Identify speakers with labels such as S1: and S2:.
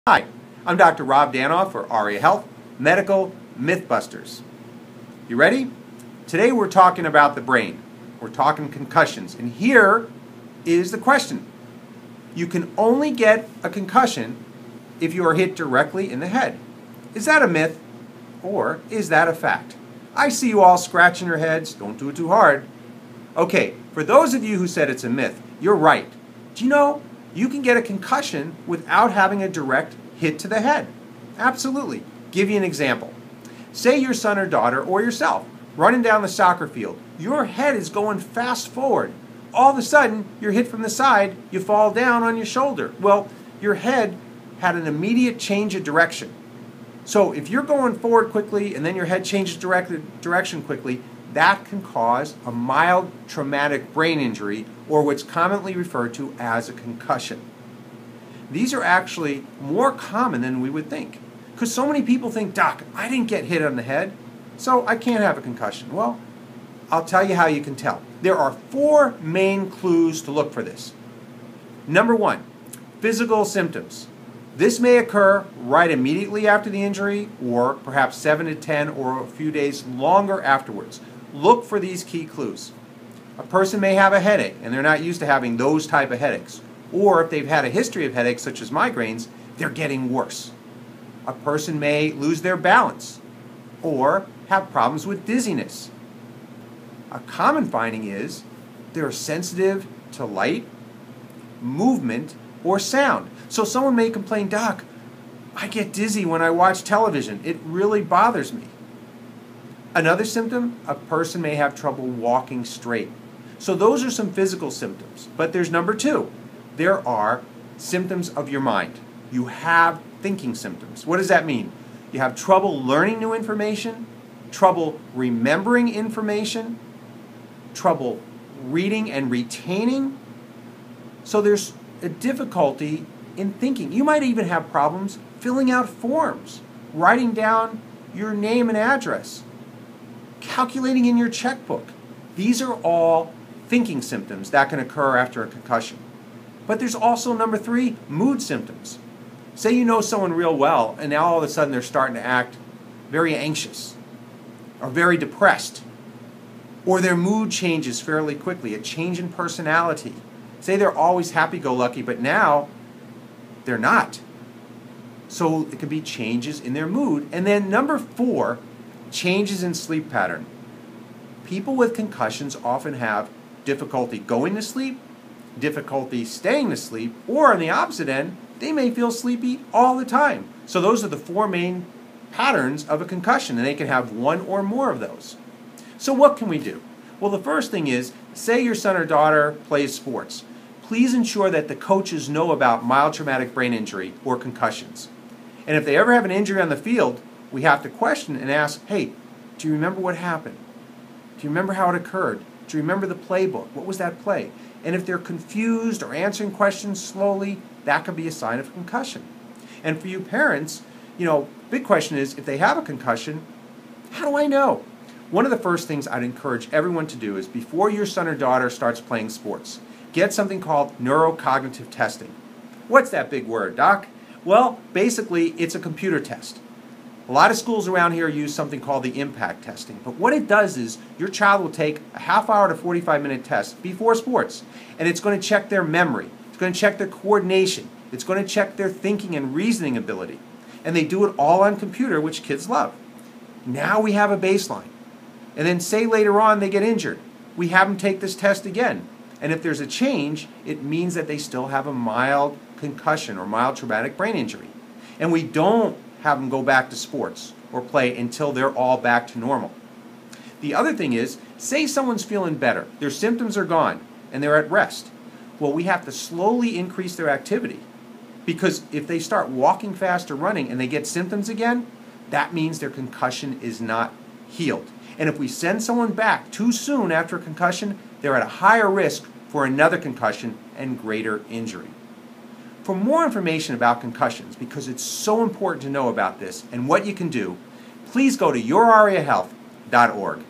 S1: Hi, I'm Dr. Rob Danoff for ARIA Health Medical Mythbusters. You ready? Today we're talking about the brain. We're talking concussions. And here is the question. You can only get a concussion if you are hit directly in the head. Is that a myth or is that a fact? I see you all scratching your heads. Don't do it too hard. Okay, for those of you who said it's a myth, you're right. Do you know you can get a concussion without having a direct hit to the head? Absolutely. Give you an example. Say your son or daughter or yourself running down the soccer field. Your head is going fast forward. All of a sudden, you're hit from the side, you fall down on your shoulder. Well, your head had an immediate change of direction. So if you're going forward quickly and then your head changes direction quickly, that can cause a mild traumatic brain injury, or what's commonly referred to as a concussion. These are actually more common than we would think, because so many people think, Doc, I didn't get hit on the head, so I can't have a concussion. Well, I'll tell you how you can tell. There are 4 main clues to look for this. Number 1, physical symptoms. This may occur right immediately after the injury, or perhaps 7 to 10 or a few days longer afterwards. Look for these key clues. A person may have a headache, and they're not used to having those type of headaches. Or if they've had a history of headaches, such as migraines, they're getting worse. A person may lose their balance, or have problems with dizziness. A common finding is they're sensitive to light, movement, or sound. So someone may complain, Doc, I get dizzy when I watch television. It really bothers me. Another symptom, a person may have trouble walking straight. So those are some physical symptoms. But there's number 2. There are symptoms of your mind. You have thinking symptoms. What does that mean? You have trouble learning new information, trouble remembering information, trouble reading and retaining. So there's a difficulty in thinking. You might even have problems filling out forms, writing down your name and address, calculating in your checkbook. These are all thinking symptoms that can occur after a concussion. But there's also number 3, mood symptoms. Say you know someone real well, and now all of a sudden they're starting to act very anxious or very depressed, or their mood changes fairly quickly, a change in personality. Say they're always happy-go-lucky, but now they're not. So it could be changes in their mood. And then number 4, changes in sleep pattern. People with concussions often have difficulty going to sleep, difficulty staying to sleep, or on the opposite end, they may feel sleepy all the time. So those are the 4 main patterns of a concussion, and they can have one or more of those. So what can we do? Well, the first thing is, say your son or daughter plays sports. Please ensure that the coaches know about mild traumatic brain injury or concussions. And if they ever have an injury on the field, we have to question and ask, hey, do you remember what happened? Do you remember how it occurred? Do you remember the playbook? What was that play? And if they're confused or answering questions slowly, that could be a sign of concussion. And for you parents, big question is, if they have a concussion, how do I know? One of the first things I'd encourage everyone to do is, before your son or daughter starts playing sports, get something called neurocognitive testing. What's that big word, Doc? Well, basically, it's a computer test. A lot of schools around here use something called the impact testing. But what it does is your child will take a half-hour to 45-minute test before sports, and it's going to check their memory. It's going to check their coordination. It's going to check their thinking and reasoning ability. And they do it all on computer, which kids love. Now we have a baseline. And then say later on they get injured. We have them take this test again. And if there's a change, it means that they still have a mild concussion or mild traumatic brain injury. And we don't have them go back to sports or play until they're all back to normal. The other thing is, say someone's feeling better, their symptoms are gone, and they're at rest. Well, we have to slowly increase their activity, because if they start walking fast or running and they get symptoms again, that means their concussion is not healed. And if we send someone back too soon after a concussion, they're at a higher risk for another concussion and greater injury. For more information about concussions, because it's so important to know about this and what you can do, please go to yourariahealth.org.